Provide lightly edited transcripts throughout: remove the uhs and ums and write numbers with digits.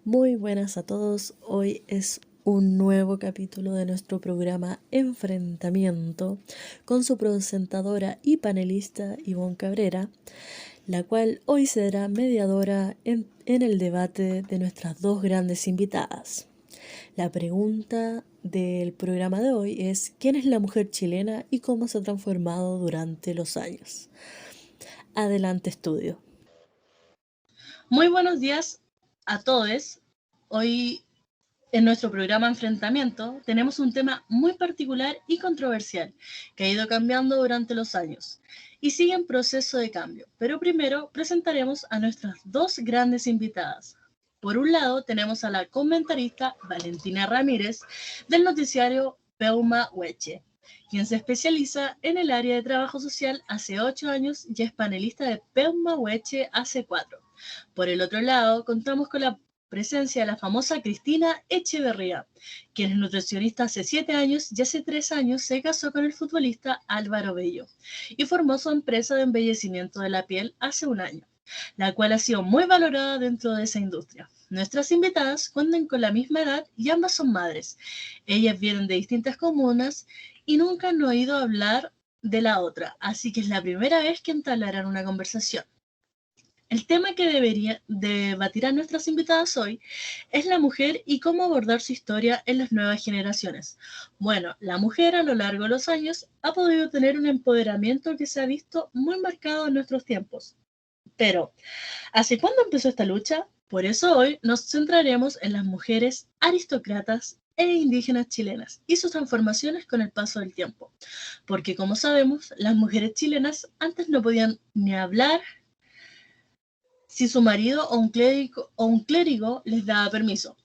Muy buenas a todos, hoy es un nuevo capítulo de nuestro programa Enfrentamiento con su presentadora y panelista Ivonne Cabrera, la cual hoy será mediadora en el debate de nuestras dos grandes invitadas. La pregunta del programa de hoy es ¿quién es la mujer chilena y cómo se ha transformado durante los años? Adelante, estudio. Muy buenos días a todos. Hoy en nuestro programa Enfrentamiento tenemos un tema muy particular y controversial que ha ido cambiando durante los años y sigue en proceso de cambio. Pero primero presentaremos a nuestras dos grandes invitadas. Por un lado tenemos a la comentarista Valentina Ramírez del noticiario Peuma Hueche, quien se especializa en el área de trabajo social hace 8 años y es panelista de Peuma Hueche hace 4. Por el otro lado, contamos con la presencia de la famosa Cristina Echeverría, quien es nutricionista hace 7 años y hace 3 años se casó con el futbolista Álvaro Bello y formó su empresa de embellecimiento de la piel hace un año, la cual ha sido muy valorada dentro de esa industria. Nuestras invitadas cuentan con la misma edad y ambas son madres. Ellas vienen de distintas comunas y nunca han oído hablar de la otra, así que es la primera vez que entablarán una conversación. El tema que debatirán nuestras invitadas hoy es la mujer y cómo abordar su historia en las nuevas generaciones. Bueno, la mujer a lo largo de los años ha podido tener un empoderamiento que se ha visto muy marcado en nuestros tiempos. Pero, ¿hace cuándo empezó esta lucha? Por eso hoy nos centraremos en las mujeres aristócratas e indígenas chilenas y sus transformaciones con el paso del tiempo. Porque como sabemos, las mujeres chilenas antes no podían ni hablar si su marido o un clérigo les daba permiso.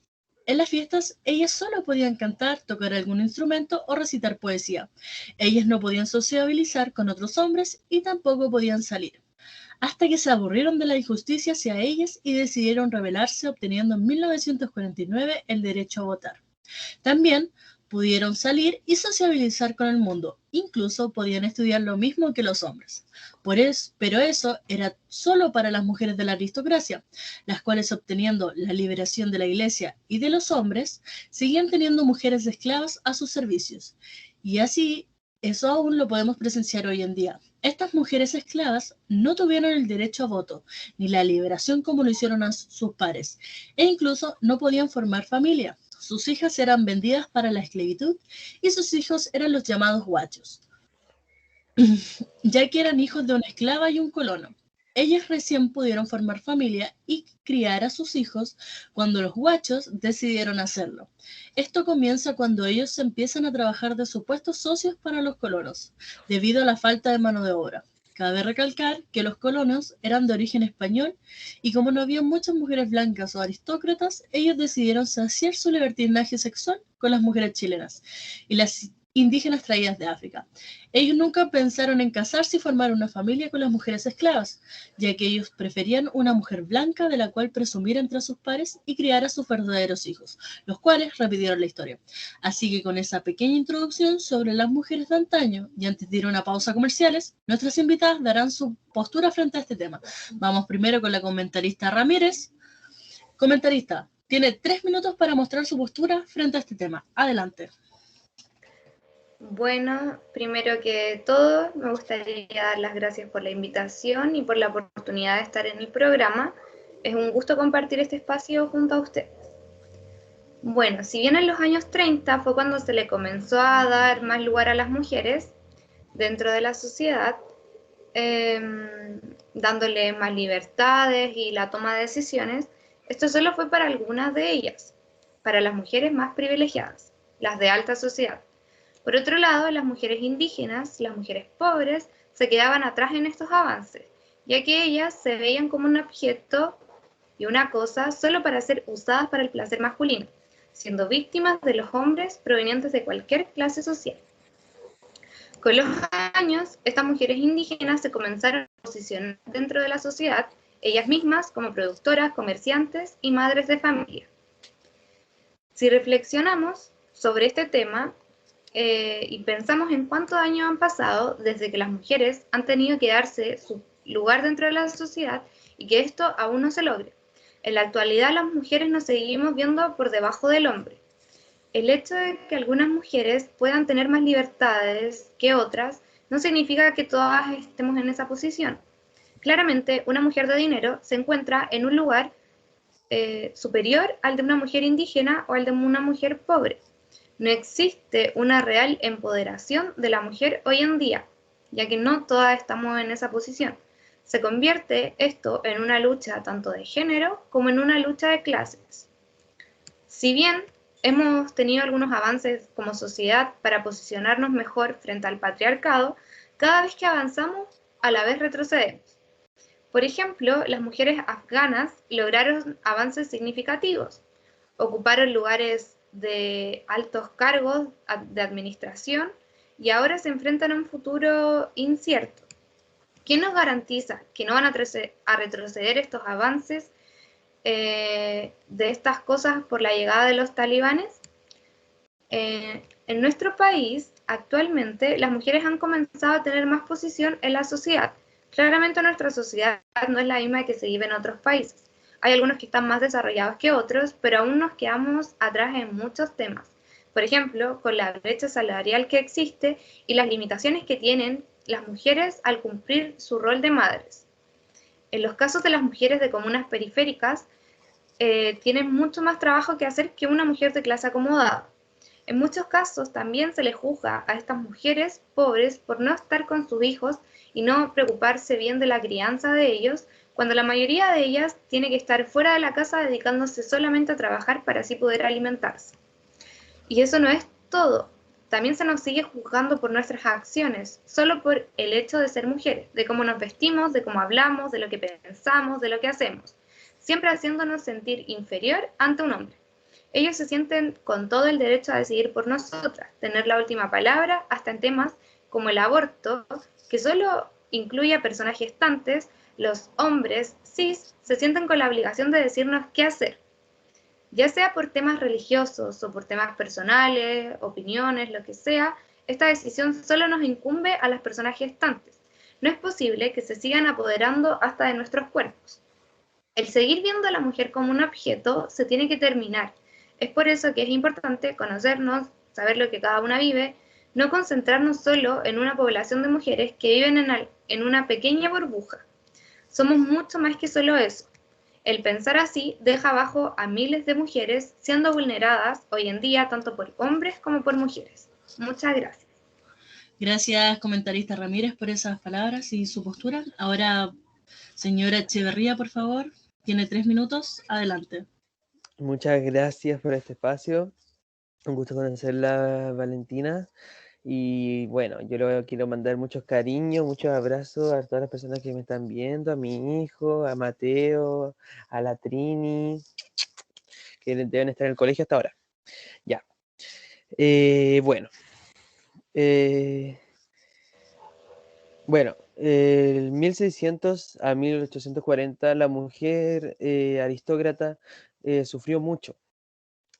En las fiestas, ellas solo podían cantar, tocar algún instrumento o recitar poesía. Ellas no podían sociabilizar con otros hombres y tampoco podían salir, hasta que se aburrieron de la injusticia hacia ellas y decidieron rebelarse, obteniendo en 1949 el derecho a votar. También pudieron salir y sociabilizar con el mundo, incluso podían estudiar lo mismo que los hombres. Pero eso era solo para las mujeres de la aristocracia, las cuales obteniendo la liberación de la iglesia y de los hombres, seguían teniendo mujeres esclavas a sus servicios. Y así, eso aún lo podemos presenciar hoy en día. Estas mujeres esclavas no tuvieron el derecho a voto, ni la liberación como lo hicieron a sus pares, e incluso no podían formar familia. Sus hijas eran vendidas para la esclavitud y sus hijos eran los llamados guachos, ya que eran hijos de una esclava y un colono. Ellas recién pudieron formar familia y criar a sus hijos cuando los guachos decidieron hacerlo. Esto comienza cuando ellos empiezan a trabajar de supuestos socios para los colonos, debido a la falta de mano de obra. Cabe recalcar que los colonos eran de origen español y como no había muchas mujeres blancas o aristócratas, ellos decidieron saciar su libertinaje sexual con las mujeres chilenas y las indígenas traídas de África. Ellos nunca pensaron en casarse y formar una familia con las mujeres esclavas, ya que ellos preferían una mujer blanca de la cual presumir entre sus pares y criar a sus verdaderos hijos, los cuales repitieron la historia. Así que con esa pequeña introducción sobre las mujeres de antaño, y antes de ir a una pausa comerciales, nuestras invitadas darán su postura frente a este tema. Vamos primero con la comentarista Ramírez. Comentarista, tiene 3 minutos para mostrar su postura frente a este tema. Adelante. Bueno, primero que todo, me gustaría dar las gracias por la invitación y por la oportunidad de estar en el programa. Es un gusto compartir este espacio junto a ustedes. Bueno, si bien en los años 30 fue cuando se le comenzó a dar más lugar a las mujeres dentro de la sociedad, dándole más libertades y la toma de decisiones, esto solo fue para algunas de ellas, para las mujeres más privilegiadas, las de alta sociedad. Por otro lado, las mujeres indígenas, las mujeres pobres, se quedaban atrás en estos avances, ya que ellas se veían como un objeto y una cosa solo para ser usadas para el placer masculino, siendo víctimas de los hombres provenientes de cualquier clase social. Con los años, estas mujeres indígenas se comenzaron a posicionar dentro de la sociedad, ellas mismas como productoras, comerciantes y madres de familia. Si reflexionamos sobre este tema, y pensamos en cuántos años han pasado desde que las mujeres han tenido que darse su lugar dentro de la sociedad y que esto aún no se logre. En la actualidad las mujeres nos seguimos viendo por debajo del hombre. El hecho de que algunas mujeres puedan tener más libertades que otras no significa que todas estemos en esa posición. Claramente, una mujer de dinero se encuentra en un lugar superior al de una mujer indígena o al de una mujer pobre. No existe una real empoderación de la mujer hoy en día, ya que no todas estamos en esa posición. Se convierte esto en una lucha tanto de género como en una lucha de clases. Si bien hemos tenido algunos avances como sociedad para posicionarnos mejor frente al patriarcado, cada vez que avanzamos, a la vez retrocedemos. Por ejemplo, las mujeres afganas lograron avances significativos, ocuparon lugares de altos cargos de administración y ahora se enfrentan a un futuro incierto. ¿Quién nos garantiza que no van a retroceder estos avances de estas cosas por la llegada de los talibanes? En nuestro país, actualmente, las mujeres han comenzado a tener más posición en la sociedad. Claramente nuestra sociedad no es la misma que se vive en otros países. Hay algunos que están más desarrollados que otros, pero aún nos quedamos atrás en muchos temas. Por ejemplo, con la brecha salarial que existe y las limitaciones que tienen las mujeres al cumplir su rol de madres. En los casos de las mujeres de comunas periféricas, tienen mucho más trabajo que hacer que una mujer de clase acomodada. En muchos casos también se les juzga a estas mujeres pobres por no estar con sus hijos y no preocuparse bien de la crianza de ellos, cuando la mayoría de ellas tiene que estar fuera de la casa dedicándose solamente a trabajar para así poder alimentarse. Y eso no es todo. También se nos sigue juzgando por nuestras acciones, solo por el hecho de ser mujeres, de cómo nos vestimos, de cómo hablamos, de lo que pensamos, de lo que hacemos, siempre haciéndonos sentir inferior ante un hombre. Ellos se sienten con todo el derecho a decidir por nosotras, tener la última palabra, hasta en temas como el aborto, que solo incluye a personas gestantes. Los hombres cis se sienten con la obligación de decirnos qué hacer, ya sea por temas religiosos o por temas personales, opiniones, lo que sea. Esta decisión solo nos incumbe a las personas gestantes. No es posible que se sigan apoderando hasta de nuestros cuerpos. El seguir viendo a la mujer como un objeto se tiene que terminar. Es por eso que es importante conocernos, saber lo que cada una vive, no concentrarnos solo en una población de mujeres que viven en una pequeña burbuja. Somos mucho más que solo eso. El pensar así deja abajo a miles de mujeres siendo vulneradas hoy en día tanto por hombres como por mujeres. Muchas gracias. Gracias, comentarista Ramírez, por esas palabras y su postura. Ahora, señora Echeverría, por favor, tiene 3 minutos. Adelante. Muchas gracias por este espacio. Un gusto conocerla, Valentina. Y bueno, yo le quiero mandar muchos cariños, muchos abrazos a todas las personas que me están viendo, a mi hijo, a Mateo, a la Trini, que deben estar en el colegio hasta ahora. Ya. Bueno. Bueno, el 1600 a 1840 la mujer aristócrata sufrió mucho.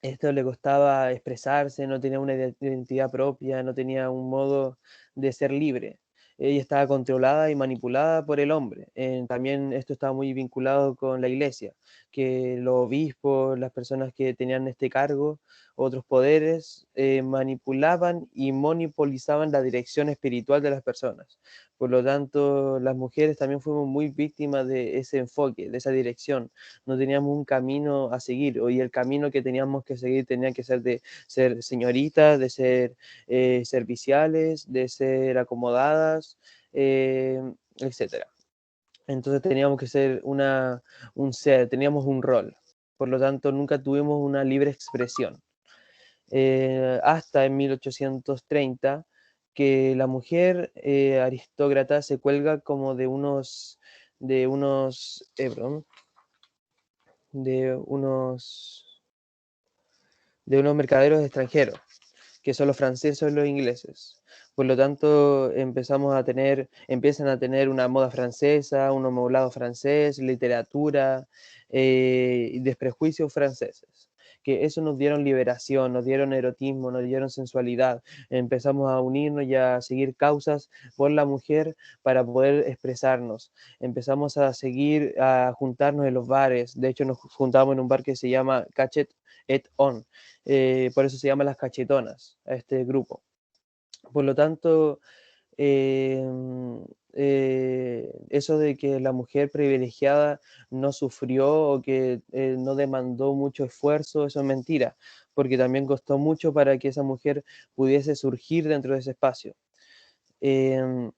Esto le costaba expresarse, no tenía una identidad propia, no tenía un modo de ser libre. Ella estaba controlada y manipulada por el hombre. También esto estaba muy vinculado con la iglesia, que los obispos, las personas que tenían este cargo, otros poderes, manipulaban y monopolizaban la dirección espiritual de las personas. Por lo tanto, las mujeres también fuimos muy víctimas de ese enfoque, de esa dirección. No teníamos un camino a seguir, y el camino que teníamos que seguir tenía que ser de ser señoritas, de ser serviciales, de ser acomodadas, etcétera. Entonces teníamos que ser un ser, teníamos un rol. Por lo tanto, nunca tuvimos una libre expresión. Hasta en 1830, que la mujer aristócrata se cuelga como de unos de unos mercaderos extranjeros, que son los franceses o los ingleses. Por lo tanto, empiezan a tener una moda francesa, un modelado francés, literatura y desprejuicios franceses. Que eso nos dieron liberación, nos dieron erotismo, nos dieron sensualidad. Empezamos a unirnos y a seguir causas por la mujer para poder expresarnos. Empezamos a juntarnos en los bares. De hecho, nos juntamos en un bar que se llama Cachet et On. Por eso se llama Las Cachetonas, a este grupo. Por lo tanto, eso de que la mujer privilegiada no sufrió o que no demandó mucho esfuerzo, eso es mentira, porque también costó mucho para que esa mujer pudiese surgir dentro de ese espacio. Em,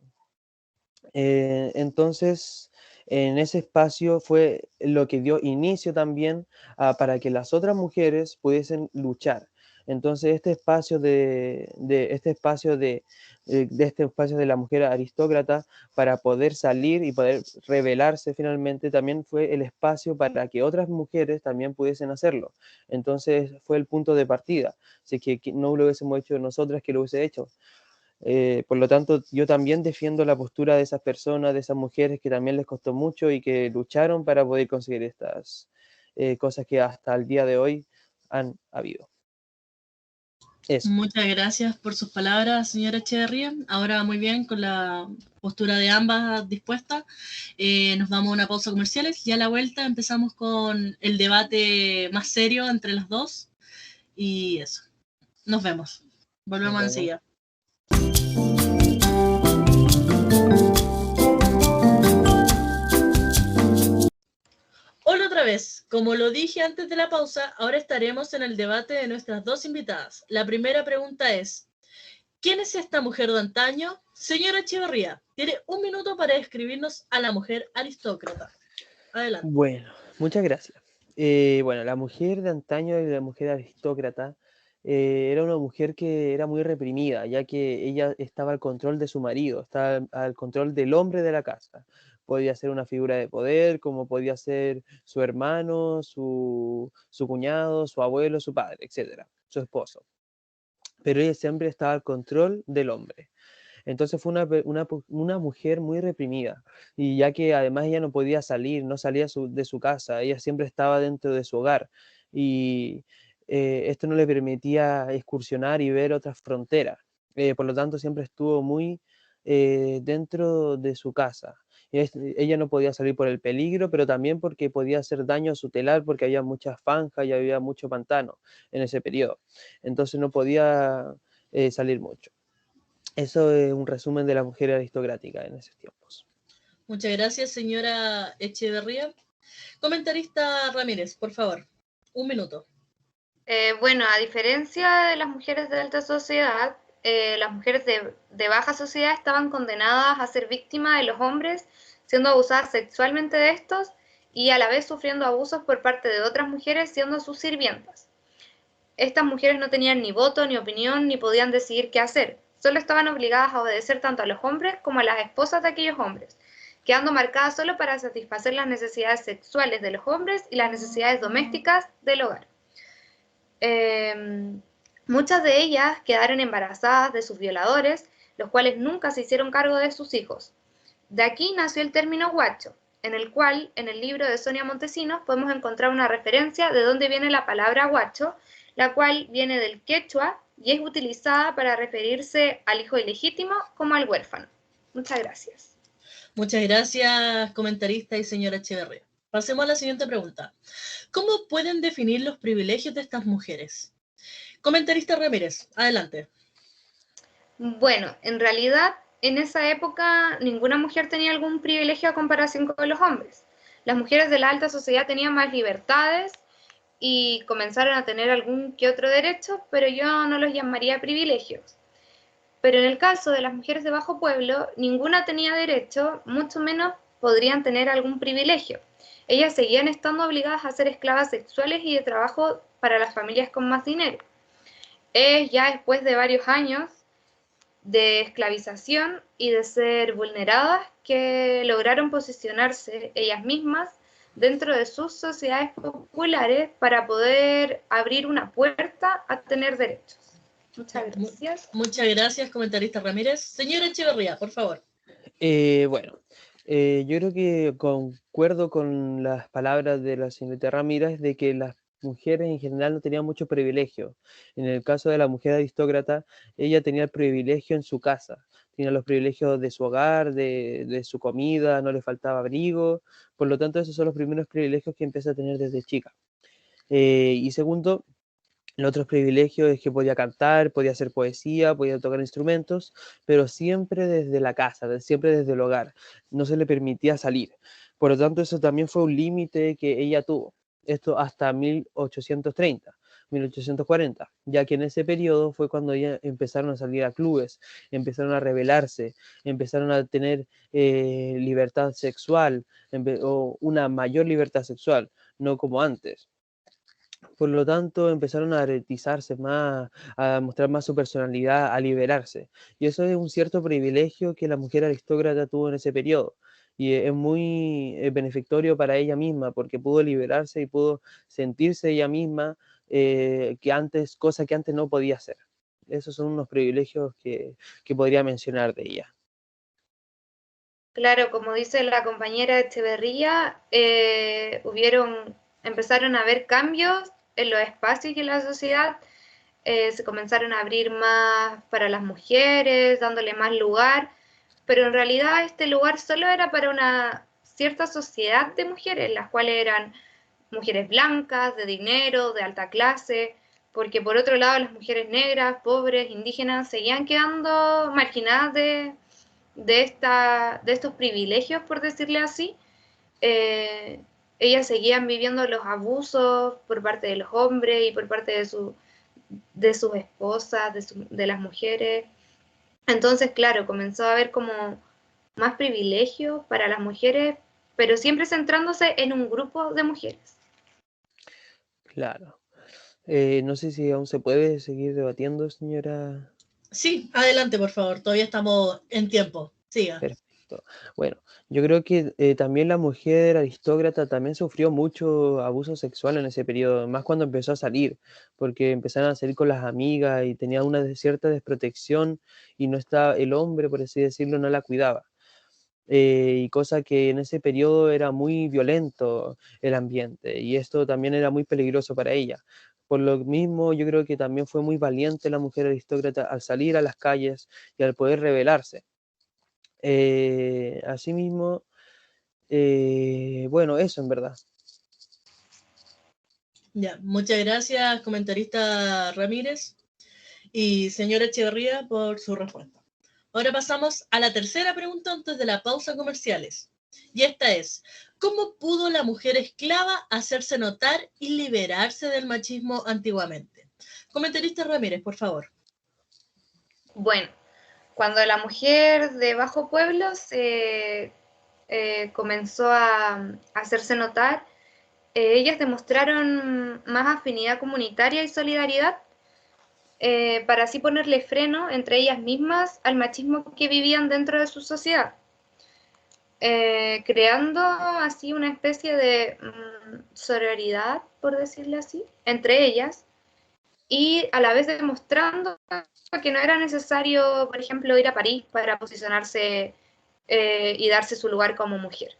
entonces, en ese espacio fue lo que dio inicio también para que las otras mujeres pudiesen luchar. Entonces, este espacio de la mujer aristócrata para poder salir y poder rebelarse finalmente, también fue el espacio para que otras mujeres también pudiesen hacerlo. Entonces, fue el punto de partida. Así que no lo hubiésemos hecho nosotras, que lo hubiese hecho. Por lo tanto, yo también defiendo la postura de esas personas, de esas mujeres que también les costó mucho y que lucharon para poder conseguir estas cosas que hasta el día de hoy han habido. Eso. Muchas gracias por sus palabras, señora Echeverría. Ahora muy bien, con la postura de ambas dispuesta, nos vamos a una pausa comerciales y a la vuelta empezamos con el debate más serio entre las dos y eso. Nos vemos. Volvemos enseguida. Hola otra vez. Como lo dije antes de la pausa, ahora estaremos en el debate de nuestras dos invitadas. La primera pregunta es: ¿quién es esta mujer de antaño? Señora Echeverría, tiene 1 minuto para describirnos a la mujer aristócrata. Adelante. Bueno, muchas gracias. Bueno, la mujer de antaño y la mujer aristócrata era una mujer que era muy reprimida, ya que ella estaba al control de su marido, estaba al control del hombre de la casa. Podía ser una figura de poder, como podía ser su hermano, su cuñado, su abuelo, su padre, etcétera, su esposo. Pero ella siempre estaba al control del hombre. Entonces fue una mujer muy reprimida, y ya que además ella no podía salir, no salía de su casa, ella siempre estaba dentro de su hogar, y esto no le permitía excursionar y ver otras fronteras. Por lo tanto, siempre estuvo muy dentro de su casa. Ella no podía salir por el peligro, pero también porque podía hacer daño a su telar, porque había muchas zanjas y había mucho pantano en ese periodo. Entonces no podía salir mucho. Eso es un resumen de la mujer aristocrática en esos tiempos. Muchas gracias, señora Echeverría. Comentarista Ramírez, por favor, 1 minuto. Bueno, a diferencia de las mujeres de alta sociedad, las mujeres de baja sociedad estaban condenadas a ser víctimas de los hombres, siendo abusadas sexualmente de estos y a la vez sufriendo abusos por parte de otras mujeres siendo sus sirvientas. Estas mujeres no tenían ni voto, ni opinión, ni podían decidir qué hacer. Solo estaban obligadas a obedecer tanto a los hombres como a las esposas de aquellos hombres, quedando marcadas solo para satisfacer las necesidades sexuales de los hombres y las necesidades domésticas del hogar. Muchas de ellas quedaron embarazadas de sus violadores, los cuales nunca se hicieron cargo de sus hijos. De aquí nació el término guacho, en el cual, en el libro de Sonia Montesinos, podemos encontrar una referencia de dónde viene la palabra guacho, la cual viene del quechua y es utilizada para referirse al hijo ilegítimo como al huérfano. Muchas gracias. Muchas gracias, comentarista y señora Echeverría. Pasemos a la siguiente pregunta. ¿Cómo pueden definir los privilegios de estas mujeres? Comentarista Ramírez, adelante. Bueno, en realidad, en esa época ninguna mujer tenía algún privilegio a comparación con los hombres. Las mujeres de la alta sociedad tenían más libertades y comenzaron a tener algún que otro derecho, pero yo no los llamaría privilegios. Pero en el caso de las mujeres de bajo pueblo, ninguna tenía derecho, mucho menos podrían tener algún privilegio. Ellas seguían estando obligadas a ser esclavas sexuales y de trabajo para las familias con más dinero. Es ya después de varios años de esclavización y de ser vulneradas que lograron posicionarse ellas mismas dentro de sus sociedades populares para poder abrir una puerta a tener derechos. Muchas gracias. Muchas gracias, comentarista Ramírez. Señora Echeverría, por favor. Bueno, yo creo que concuerdo con las palabras de la señorita Ramírez de que las mujeres en general no tenían mucho privilegio. En el caso de la mujer aristócrata, ella tenía el privilegio en su casa, tenía los privilegios de su hogar, de su comida, no le faltaba abrigo, por lo tanto esos son los primeros privilegios que empieza a tener desde chica. Y segundo, el otro privilegio es que podía cantar, podía hacer poesía, podía tocar instrumentos, pero siempre desde la casa, siempre desde el hogar. No se le permitía salir. Por lo tanto, eso también fue un límite que ella tuvo. Esto hasta 1830, 1840, ya que en ese periodo fue cuando ella empezaron a salir a clubes, empezaron a rebelarse, empezaron a tener libertad sexual, o una mayor libertad sexual, no como antes. Por lo tanto, empezaron a eretizarse más, a mostrar más su personalidad, a liberarse. Y eso es un cierto privilegio que la mujer aristócrata tuvo en ese periodo. Y es muy benefactorio para ella misma, porque pudo liberarse y pudo sentirse ella misma, que antes, cosa que antes no podía hacer. Esos son unos privilegios que podría mencionar de ella. Claro, como dice la compañera Echeverría, empezaron a haber cambios en los espacios y en la sociedad, se comenzaron a abrir más para las mujeres, dándole más lugar, pero en realidad este lugar solo era para una cierta sociedad de mujeres, las cuales eran mujeres blancas, de dinero, de alta clase, porque por otro lado las mujeres negras, pobres, indígenas, seguían quedando marginadas de estos privilegios, por decirle así. Eh, Ellas seguían viviendo los abusos por parte de los hombres y por parte de sus esposas, de las mujeres. Entonces, claro, comenzó a haber como más privilegios para las mujeres, pero siempre centrándose en un grupo de mujeres. Claro. No sé si aún se puede seguir debatiendo, señora. Sí, adelante, por favor. Todavía estamos en tiempo. Siga. Perfecto. Bueno, yo creo que también la mujer aristócrata también sufrió mucho abuso sexual en ese periodo, más cuando empezó a salir, porque empezaron a salir con las amigas y tenía una cierta desprotección y no estaba, el hombre, por así decirlo, no la cuidaba. Y cosa que en ese periodo era muy violento el ambiente y esto también era muy peligroso para ella. Por lo mismo, yo creo que también fue muy valiente la mujer aristócrata al salir a las calles y al poder rebelarse. Asimismo, bueno, eso en verdad. Ya, muchas gracias, comentarista Ramírez y señora Echeverría, por su respuesta. Ahora pasamos a la tercera pregunta antes de la pausa comerciales. Y esta es, ¿cómo pudo la mujer esclava hacerse notar y liberarse del machismo antiguamente? Comentarista Ramírez, por favor. Bueno, cuando la mujer de bajo pueblo comenzó a hacerse notar, ellas demostraron más afinidad comunitaria y solidaridad, para así ponerle freno entre ellas mismas al machismo que vivían dentro de su sociedad, creando así una especie de sororidad, por decirlo así, entre ellas, y a la vez demostrando que no era necesario, por ejemplo, ir a París para posicionarse y darse su lugar como mujer.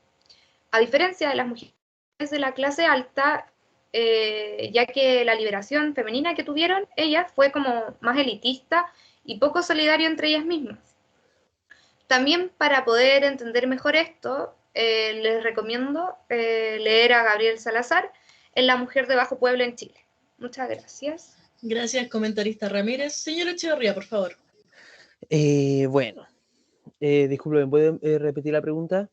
A diferencia de las mujeres de la clase alta, ya que la liberación femenina que tuvieron ellas fue como más elitista y poco solidario entre ellas mismas. También para poder entender mejor esto, les recomiendo leer a Gabriel Salazar en La mujer de bajo pueblo en Chile. Muchas gracias. Gracias, comentarista Ramírez. Señora Echeverría, por favor. Bueno, disculpe, ¿me puede repetir la pregunta?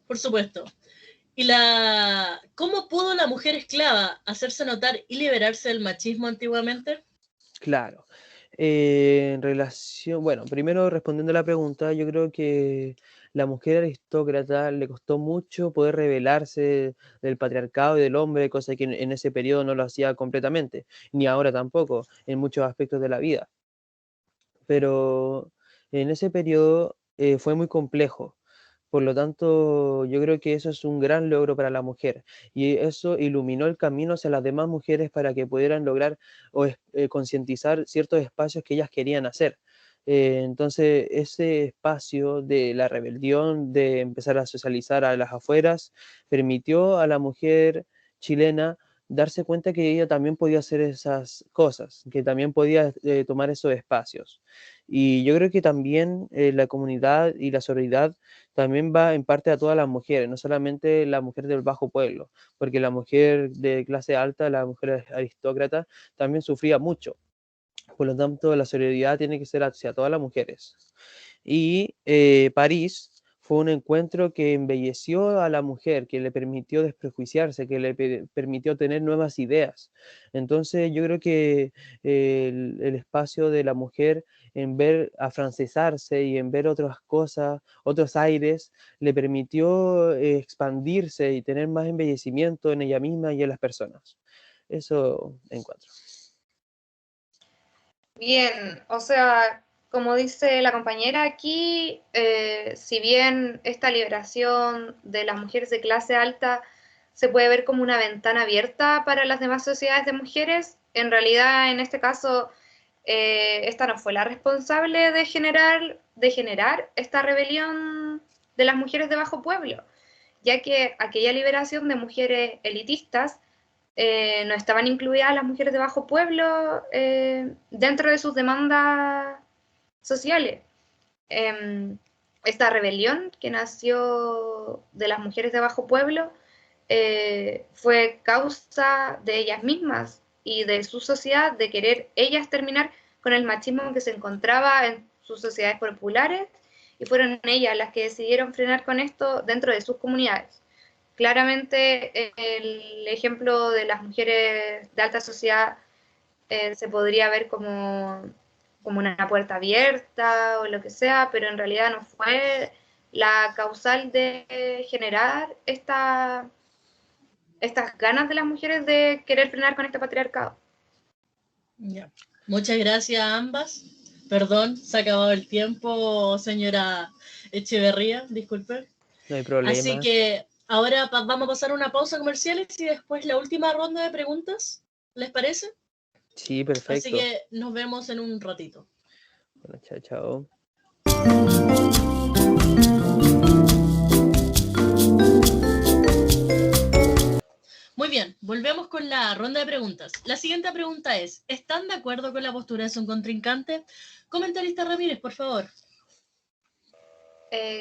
Por supuesto. ¿Cómo pudo la mujer esclava hacerse notar y liberarse del machismo antiguamente? Claro. En relación, bueno, primero respondiendo a la pregunta, yo creo que la mujer aristócrata le costó mucho poder rebelarse del patriarcado y del hombre, cosa que en ese periodo no lo hacía completamente, ni ahora tampoco, en muchos aspectos de la vida. Pero en ese periodo fue muy complejo, Por lo tanto, yo creo que eso es un gran logro para la mujer y eso iluminó el camino hacia las demás mujeres para que pudieran lograr concientizar ciertos espacios que ellas querían hacer. Entonces, ese espacio de la rebelión, de empezar a socializar a las afueras, permitió a la mujer chilena darse cuenta que ella también podía hacer esas cosas, que también podía tomar esos espacios. Y yo creo que también la comunidad y la solidaridad también va en parte a todas las mujeres, no solamente la mujer del bajo pueblo, porque la mujer de clase alta, la mujer aristócrata, también sufría mucho. Por lo tanto, la solidaridad tiene que ser hacia todas las mujeres. Y París fue un encuentro que embelleció a la mujer, que le permitió desprejuiciarse, que le permitió tener nuevas ideas. Entonces yo creo que el espacio de la mujer en ver afrancesarse y en ver otras cosas, otros aires, le permitió expandirse y tener más embellecimiento en ella misma y en las personas. Eso encuentro. Bien, o sea, como dice la compañera aquí, si bien esta liberación de las mujeres de clase alta se puede ver como una ventana abierta para las demás sociedades de mujeres, en realidad en este caso esta no fue la responsable de generar esta rebelión de las mujeres de bajo pueblo, ya que aquella liberación de mujeres elitistas no estaban incluidas las mujeres de bajo pueblo dentro de sus demandas sociales. Esta rebelión que nació de las mujeres de bajo pueblo fue causa de ellas mismas y de su sociedad, de querer ellas terminar con el machismo que se encontraba en sus sociedades populares, y fueron ellas las que decidieron frenar con esto dentro de sus comunidades. Claramente el ejemplo de las mujeres de alta sociedad se podría ver como una puerta abierta o lo que sea, pero en realidad no fue la causal de generar estas ganas de las mujeres de querer frenar con este patriarcado. Ya. Muchas gracias a ambas. Perdón, se ha acabado el tiempo, señora Echeverría, disculpe. No hay problema. Así que ahora vamos a pasar una pausa comercial y después la última ronda de preguntas. ¿Les parece? Sí, perfecto. Así que nos vemos en un ratito. Bueno, chao, chao. Muy bien, volvemos con la ronda de preguntas. La siguiente pregunta es, ¿están de acuerdo con la postura de su contrincante? Comentarista Ramírez, por favor.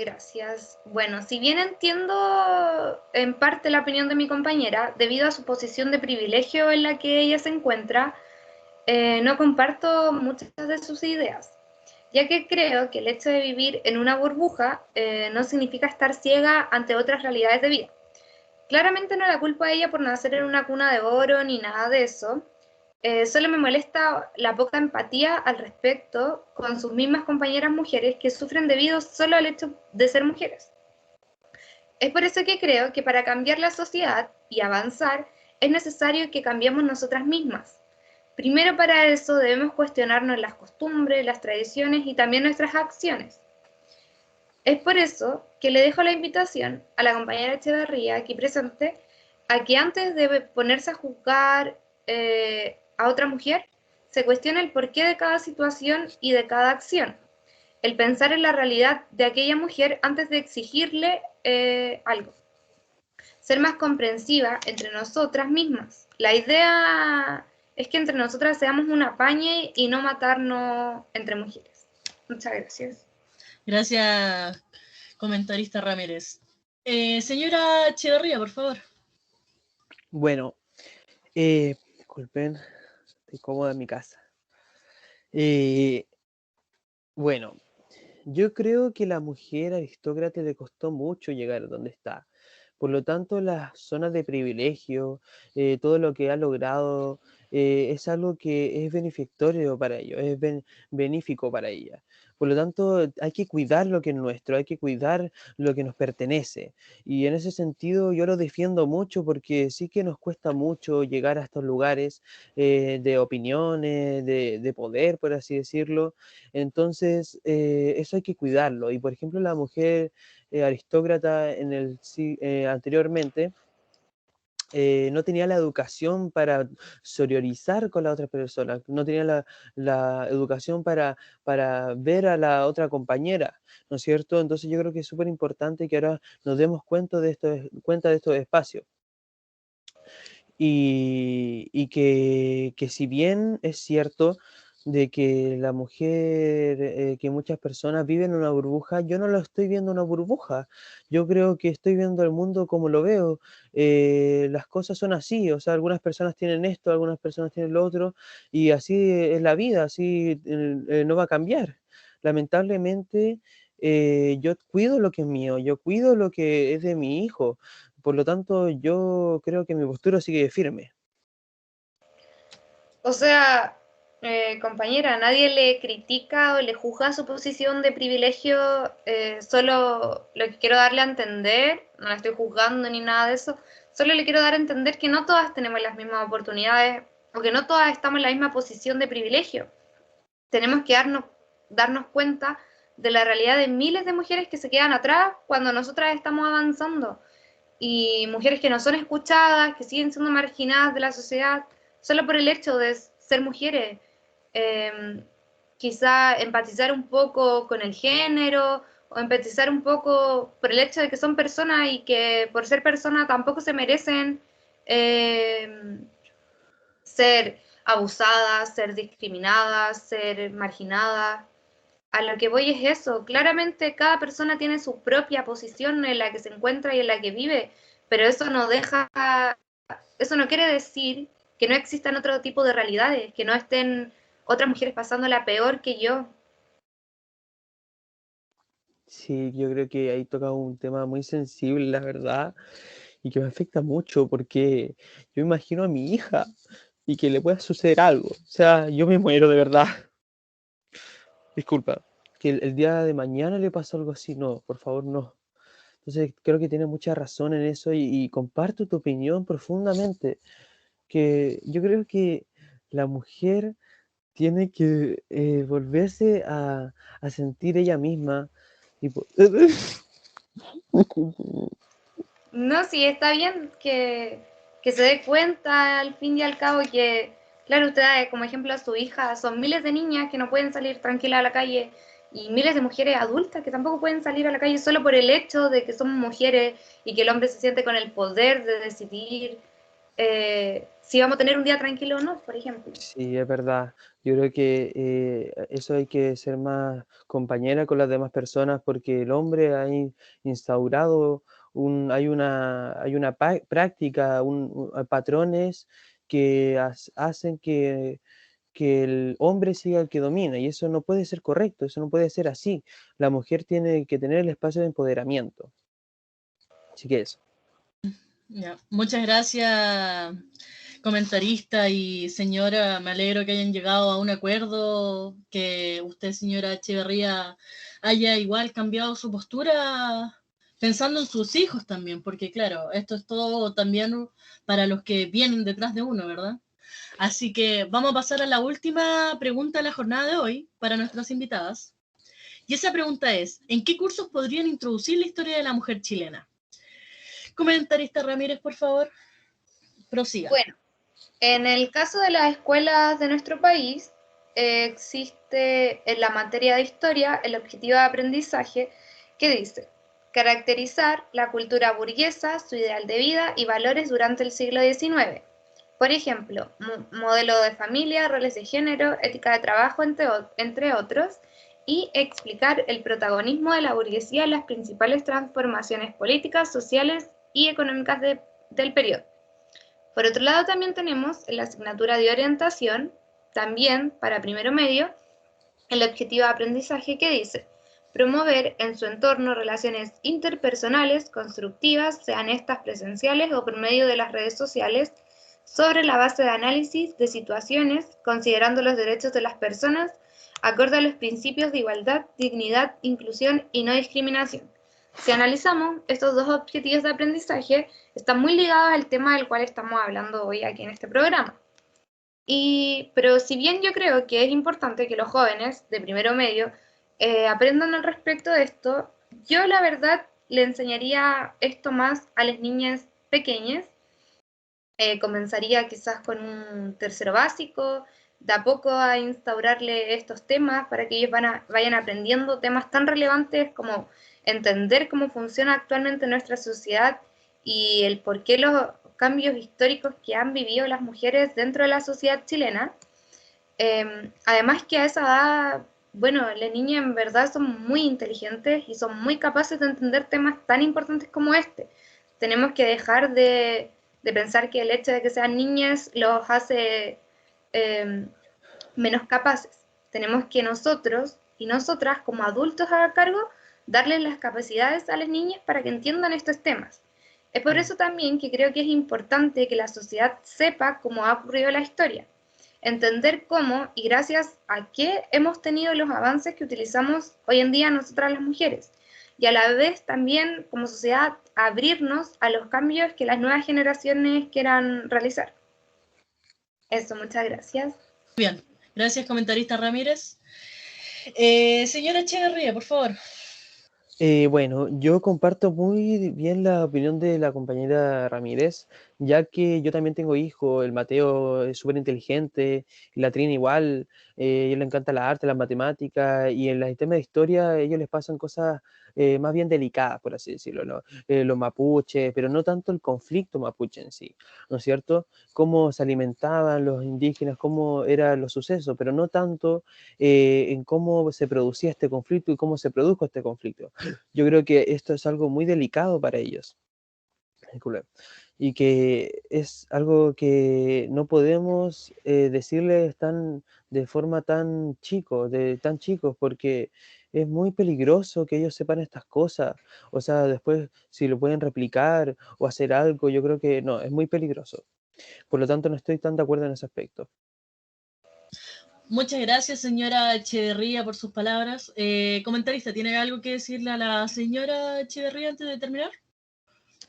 Gracias. Bueno, si bien entiendo en parte la opinión de mi compañera, debido a su posición de privilegio en la que ella se encuentra, no comparto muchas de sus ideas, ya que creo que el hecho de vivir en una burbuja no significa estar ciega ante otras realidades de vida. Claramente no la culpo a ella por nacer en una cuna de oro ni nada de eso. Solo me molesta la poca empatía al respecto con sus mismas compañeras mujeres que sufren debido solo al hecho de ser mujeres. Es por eso que creo que para cambiar la sociedad y avanzar es necesario que cambiemos nosotras mismas. Primero para eso debemos cuestionarnos las costumbres, las tradiciones y también nuestras acciones. Es por eso que le dejo la invitación a la compañera Echeverría aquí presente a que antes de ponerse a juzgar a otra mujer, se cuestione el porqué de cada situación y de cada acción. El pensar en la realidad de aquella mujer antes de exigirle algo. Ser más comprensiva entre nosotras mismas. La idea es que entre nosotras seamos un apañe y no matarnos entre mujeres. Muchas gracias. Gracias, comentarista Ramírez. Señora Echeverría, por favor. Bueno, disculpen, estoy cómoda en mi casa. Bueno, yo creo que la mujer aristócrata le costó mucho llegar a donde está. Por lo tanto, las zonas de privilegio, todo lo que ha logrado, es algo que es beneficioso para ellos, es benéfico para ella. Por lo tanto, hay que cuidar lo que es nuestro, hay que cuidar lo que nos pertenece. Y en ese sentido yo lo defiendo mucho porque sí que nos cuesta mucho llegar a estos lugares de opiniones, de poder, por así decirlo. Entonces, eso hay que cuidarlo. Y por ejemplo, la mujer aristócrata anteriormente, no tenía la educación para soriorizar con la otra persona, no tenía la educación para ver a la otra compañera, ¿no es cierto? Entonces yo creo que es súper importante que ahora nos demos cuenta de estos espacios. Y que si bien es cierto de que la mujer, que muchas personas viven en una burbuja, yo no lo estoy viendo una burbuja. Yo creo que estoy viendo el mundo como lo veo. Las cosas son así, o sea, algunas personas tienen esto, algunas personas tienen lo otro, y así es la vida, así no va a cambiar. Lamentablemente, yo cuido lo que es mío, yo cuido lo que es de mi hijo. Por lo tanto, yo creo que mi postura sigue firme. O sea, compañera, nadie le critica o le juzga su posición de privilegio, solo lo que quiero darle a entender, no la estoy juzgando ni nada de eso, solo le quiero dar a entender que no todas tenemos las mismas oportunidades o que no todas estamos en la misma posición de privilegio. Tenemos que darnos cuenta de la realidad de miles de mujeres que se quedan atrás cuando nosotras estamos avanzando y mujeres que no son escuchadas, que siguen siendo marginadas de la sociedad solo por el hecho de ser mujeres. Eh, Quizá empatizar un poco con el género o empatizar un poco por el hecho de que son personas y que por ser personas tampoco se merecen ser abusadas, ser discriminadas, ser marginadas. A lo que voy es eso, claramente cada persona tiene su propia posición en la que se encuentra y en la que vive, pero eso no quiere decir que no existan otro tipo de realidades, que no estén otras mujeres pasándola peor que yo. Sí, yo creo que ahí toca un tema muy sensible, la verdad, y que me afecta mucho porque yo imagino a mi hija y que le pueda suceder algo. O sea, yo me muero de verdad. Disculpa, que el día de mañana le pasa algo así. No, por favor, no. Entonces, creo que tienes mucha razón en eso y comparto tu opinión profundamente. Que yo creo que la mujer tiene que volverse a sentir ella misma. Y No, sí, está bien que se dé cuenta al fin y al cabo que, claro, usted da como ejemplo a su hija, son miles de niñas que no pueden salir tranquilas a la calle y miles de mujeres adultas que tampoco pueden salir a la calle solo por el hecho de que somos mujeres y que el hombre se siente con el poder de decidir si vamos a tener un día tranquilo o no, por ejemplo. sí, es verdad. Yo creo que eso hay que ser más compañera con las demás personas porque el hombre ha instaurado hay una práctica, patrones que hacen que el hombre sea el que domina y eso no puede ser correcto, eso no puede ser así. La mujer tiene que tener el espacio de empoderamiento. Así que eso. Ya. Muchas gracias, comentarista y señora. Me alegro que hayan llegado a un acuerdo, que usted, señora Echeverría, haya igual cambiado su postura pensando en sus hijos también, porque claro, esto es todo también para los que vienen detrás de uno, ¿verdad? Así que vamos a pasar a la última pregunta de la jornada de hoy para nuestras invitadas. Y esa pregunta es, ¿en qué cursos podrían introducir la historia de la mujer chilena? Comentarista Ramírez, por favor, prosiga. Bueno, en el caso de las escuelas de nuestro país, existe en la materia de historia el objetivo de aprendizaje que dice caracterizar la cultura burguesa, su ideal de vida y valores durante el siglo XIX. Por ejemplo, modelo de familia, roles de género, ética de trabajo, entre otros, y explicar el protagonismo de la burguesía en las principales transformaciones políticas, sociales y económicas del periodo. Por otro lado, también tenemos en la asignatura de orientación, también para primero medio, el objetivo de aprendizaje que dice promover en su entorno relaciones interpersonales constructivas, sean estas presenciales o por medio de las redes sociales, sobre la base de análisis de situaciones, considerando los derechos de las personas, acorde a los principios de igualdad, dignidad, inclusión y no discriminación. Si analizamos, estos dos objetivos de aprendizaje están muy ligados al tema del cual estamos hablando hoy aquí en este programa. Pero si bien yo creo que es importante que los jóvenes de primero medio aprendan al respecto de esto, yo la verdad le enseñaría esto más a las niñas pequeñas. Comenzaría quizás con un tercero básico, de a poco a instaurarle estos temas para que ellos vayan aprendiendo temas tan relevantes como entender cómo funciona actualmente nuestra sociedad y el por qué los cambios históricos que han vivido las mujeres dentro de la sociedad chilena. Además que a esa edad, bueno, las niñas en verdad son muy inteligentes y son muy capaces de entender temas tan importantes como este. Tenemos que dejar de pensar que el hecho de que sean niñas los hace menos capaces. Tenemos que nosotros y nosotras como adultos a cargo darles las capacidades a las niñas para que entiendan estos temas. Es por eso también que creo que es importante que la sociedad sepa cómo ha ocurrido la historia, entender cómo y gracias a qué hemos tenido los avances que utilizamos hoy en día nosotras las mujeres, y a la vez también como sociedad abrirnos a los cambios que las nuevas generaciones quieran realizar. Eso, muchas gracias. Bien, gracias comentarista Ramírez. Señora Echeverría, por favor. Bueno, yo comparto muy bien la opinión de la compañera Ramírez, ya que yo también tengo hijos, el Mateo es súper inteligente, la Trina igual, a ella le encanta la arte, las matemáticas, y en los temas de historia a ellos les pasan cosas más bien delicadas, por así decirlo, ¿no? Los mapuches, pero no tanto el conflicto mapuche en sí, ¿no es cierto? Cómo se alimentaban los indígenas, cómo eran los sucesos, pero no tanto en cómo se producía este conflicto y cómo se produjo este conflicto. Yo creo que esto es algo muy delicado para ellos. Y que es algo que no podemos decirles de forma tan tan chicos, porque es muy peligroso que ellos sepan estas cosas. O sea, después si lo pueden replicar o hacer algo, yo creo que no, es muy peligroso. Por lo tanto, no estoy tan de acuerdo en ese aspecto. Muchas gracias, señora Echeverría, por sus palabras. Comentarista, ¿tiene algo que decirle a la señora Echeverría antes de terminar?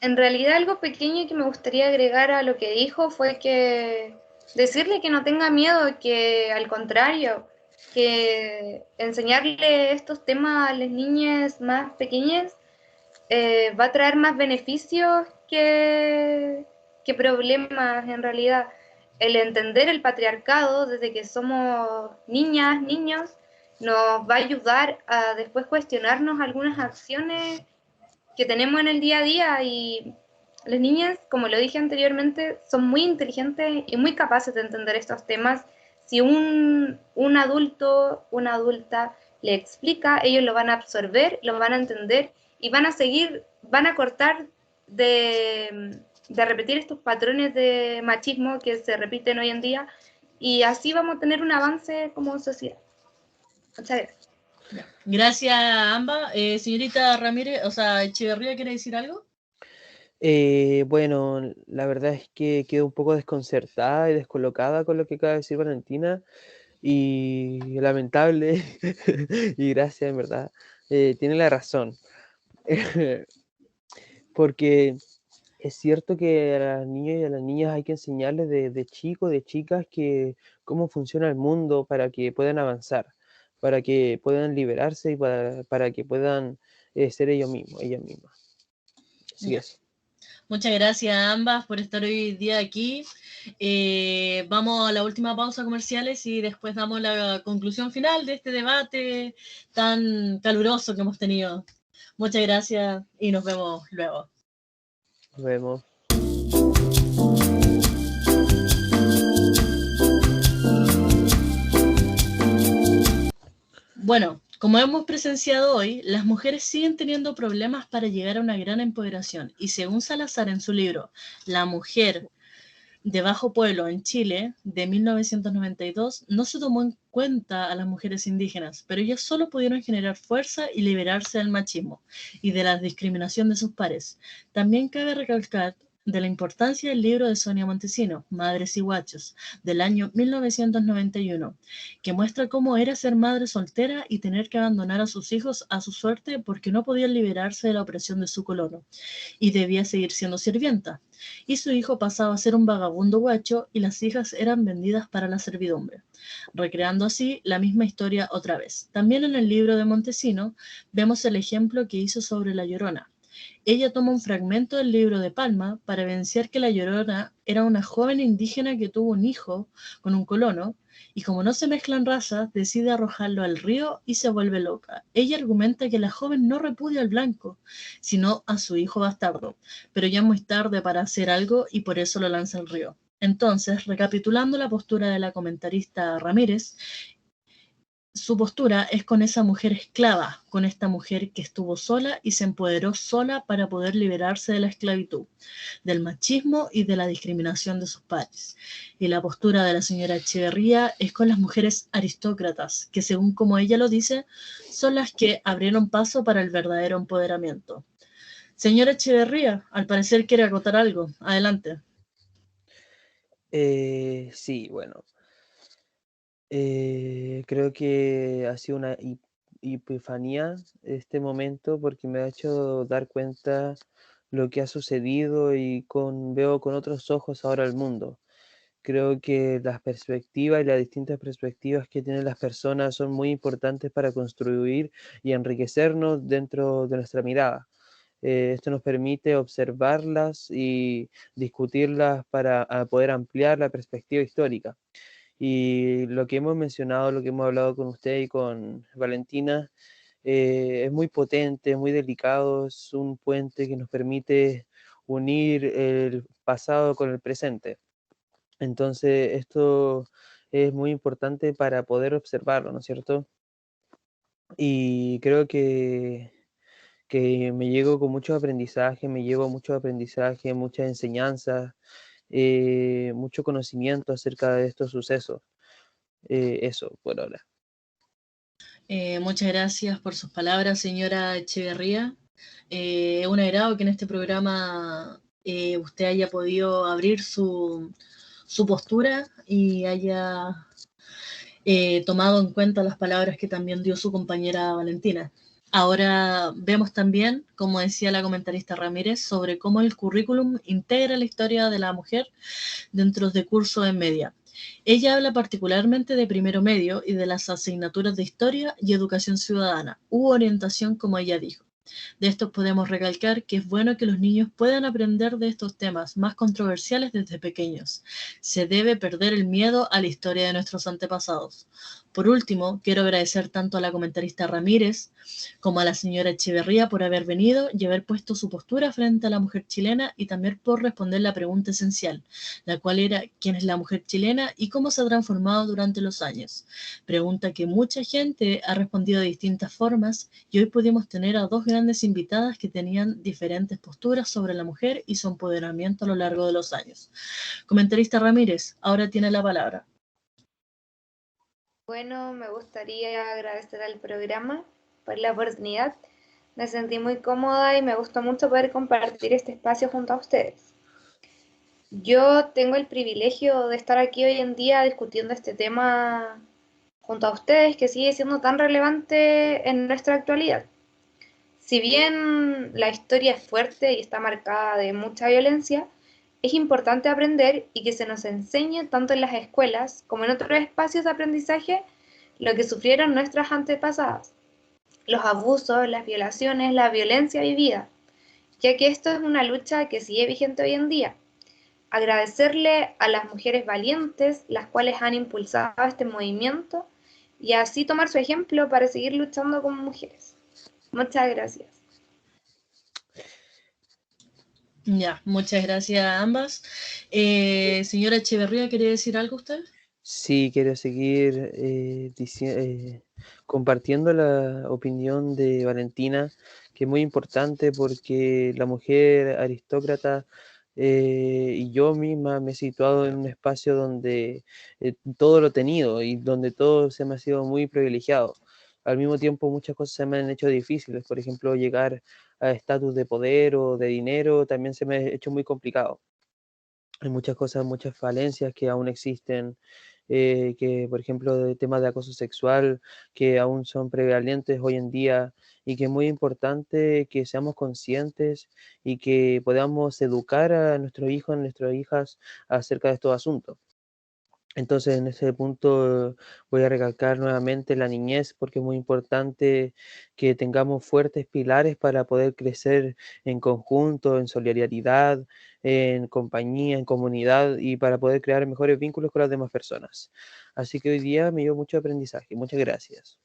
En realidad algo pequeño que me gustaría agregar a lo que dijo fue que decirle que no tenga miedo, que al contrario, que enseñarle estos temas a las niñas más pequeñas va a traer más beneficios que problemas en realidad. El entender el patriarcado desde que somos niñas, niños, nos va a ayudar a después cuestionarnos algunas acciones que tenemos en el día a día, y las niñas, como lo dije anteriormente, son muy inteligentes y muy capaces de entender estos temas. Si un adulto, una adulta le explica, ellos lo van a absorber, lo van a entender y van a seguir, van a cortar de repetir estos patrones de machismo que se repiten hoy en día, y así vamos a tener un avance como sociedad. Muchas gracias. Gracias a ambas. Señorita Ramírez, o sea, Echeverría, ¿quiere decir algo? Bueno, la verdad es que quedo un poco desconcertada y descolocada con lo que acaba de decir Valentina, y lamentable, y gracias, en verdad, tiene la razón, porque es cierto que a las niñas y a las niñas hay que enseñarles de chicos, de chicas, que cómo funciona el mundo para que puedan avanzar, para que puedan liberarse y para que puedan ser ellos mismos, ellas mismas. Así es. Muchas gracias a ambas por estar hoy día aquí. Vamos a la última pausa comerciales y después damos la conclusión final de este debate tan caluroso que hemos tenido. Muchas gracias y nos vemos luego. Nos vemos. Bueno, como hemos presenciado hoy, las mujeres siguen teniendo problemas para llegar a una gran empoderación, y según Salazar en su libro La mujer de bajo pueblo en Chile, de 1992, no se tomó en cuenta a las mujeres indígenas, pero ellas solo pudieron generar fuerza y liberarse del machismo y de la discriminación de sus pares. También cabe de la importancia del libro de Sonia Montesino, Madres y Guachos, del año 1991, que muestra cómo era ser madre soltera y tener que abandonar a sus hijos a su suerte porque no podían liberarse de la opresión de su colono, y debía seguir siendo sirvienta. Y su hijo pasaba a ser un vagabundo guacho y las hijas eran vendidas para la servidumbre, recreando así la misma historia otra vez. También en el libro de Montesino vemos el ejemplo que hizo sobre la Llorona. Ella toma un fragmento del libro de Palma para evidenciar que la Llorona era una joven indígena que tuvo un hijo con un colono y como no se mezclan razas, decide arrojarlo al río y se vuelve loca. Ella argumenta que la joven no repudia al blanco, sino a su hijo bastardo, pero ya es muy tarde para hacer algo y por eso lo lanza al río. Entonces, recapitulando la postura de la comentarista Ramírez, su postura es con esa mujer esclava, con esta mujer que estuvo sola y se empoderó sola para poder liberarse de la esclavitud, del machismo y de la discriminación de sus padres. Y la postura de la señora Echeverría es con las mujeres aristócratas, que según como ella lo dice, son las que abrieron paso para el verdadero empoderamiento. Señora Echeverría, al parecer quiere acotar algo. Adelante. Sí, bueno. Creo que ha sido una epifanía este momento porque me ha hecho dar cuenta lo que ha sucedido y veo con otros ojos ahora el mundo. Creo que las perspectivas y las distintas perspectivas que tienen las personas son muy importantes para construir y enriquecernos dentro de nuestra mirada. Esto nos permite observarlas y discutirlas para poder ampliar la perspectiva histórica. Y lo que hemos mencionado, lo que hemos hablado con usted y con Valentina, es muy potente, muy delicado, es un puente que nos permite unir el pasado con el presente. Entonces, esto es muy importante para poder observarlo, ¿no es cierto? Y creo que me llego con mucho aprendizaje, me llevo mucho aprendizaje, muchas enseñanzas, mucho conocimiento acerca de estos sucesos. Eso, por ahora. Muchas gracias por sus palabras, señora Echeverría. Es un agrado que en este programa usted haya podido abrir su postura y haya tomado en cuenta las palabras que también dio su compañera Valentina. Ahora vemos también, como decía la comentarista Ramírez, sobre cómo el currículum integra la historia de la mujer dentro de cursos en media. Ella habla particularmente de primero medio y de las asignaturas de historia y educación ciudadana, u orientación como ella dijo. De esto podemos recalcar que es bueno que los niños puedan aprender de estos temas más controversiales desde pequeños. Se debe perder el miedo a la historia de nuestros antepasados. Por último, quiero agradecer tanto a la comentarista Ramírez como a la señora Echeverría por haber venido y haber puesto su postura frente a la mujer chilena y también por responder la pregunta esencial, la cual era quién es la mujer chilena y cómo se ha transformado durante los años. Pregunta que mucha gente ha respondido de distintas formas y hoy pudimos tener a dos grandes invitadas que tenían diferentes posturas sobre la mujer y su empoderamiento a lo largo de los años. Comentarista Ramírez, ahora tiene la palabra. Bueno, me gustaría agradecer al programa por la oportunidad. Me sentí muy cómoda y me gustó mucho poder compartir este espacio junto a ustedes. Yo tengo el privilegio de estar aquí hoy en día discutiendo este tema junto a ustedes que sigue siendo tan relevante en nuestra actualidad. Si bien la historia es fuerte y está marcada de mucha violencia, es importante aprender y que se nos enseñe tanto en las escuelas como en otros espacios de aprendizaje lo que sufrieron nuestras antepasadas, los abusos, las violaciones, la violencia vivida, ya que esto es una lucha que sigue vigente hoy en día. Agradecerle a las mujeres valientes, las cuales han impulsado este movimiento, y así tomar su ejemplo para seguir luchando como mujeres. Muchas gracias. Ya, muchas gracias a ambas. Señora Echeverría, ¿quería decir algo usted? Sí, quiero seguir compartiendo la opinión de Valentina, que es muy importante porque la mujer aristócrata y yo misma me he situado en un espacio donde todo lo he tenido y donde todo se me ha sido muy privilegiado. al mismo tiempo muchas cosas se me han hecho difíciles. Por ejemplo, llegar a estatus de poder o de dinero también se me ha hecho muy complicado. Hay muchas cosas, muchas falencias que aún existen, que por ejemplo de temas de acoso sexual que aún son prevalentes hoy en día y que es muy importante que seamos conscientes y que podamos educar a nuestros hijos, a nuestras hijas acerca de estos asuntos. Entonces, en ese punto voy a recalcar nuevamente la niñez, porque es muy importante que tengamos fuertes pilares para poder crecer en conjunto, en solidaridad, en compañía, en comunidad y para poder crear mejores vínculos con las demás personas. Así que hoy día me dio mucho aprendizaje. Muchas gracias.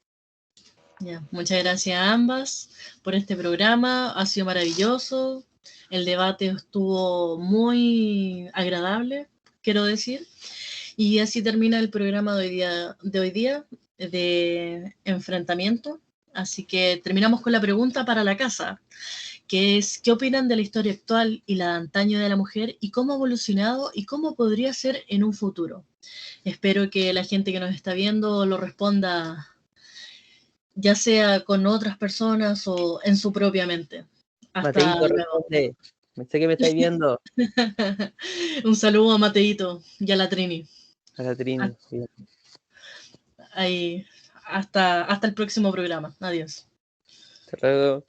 Ya, muchas gracias a ambas por este programa, ha sido maravilloso, el debate estuvo muy agradable, quiero decir, y así termina el programa de hoy día de enfrentamiento. Así que terminamos con la pregunta para la casa, que es: ¿qué opinan de la historia actual y la de antaño de la mujer y cómo ha evolucionado y cómo podría ser en un futuro? Espero que la gente que nos está viendo lo responda, ya sea con otras personas o en su propia mente. Hasta Mateito, luego. responde. Sé que me estáis viendo. Un saludo a Mateito y a la Trini. A la Trini. Ahí, hasta el próximo programa. Adiós. Hasta luego.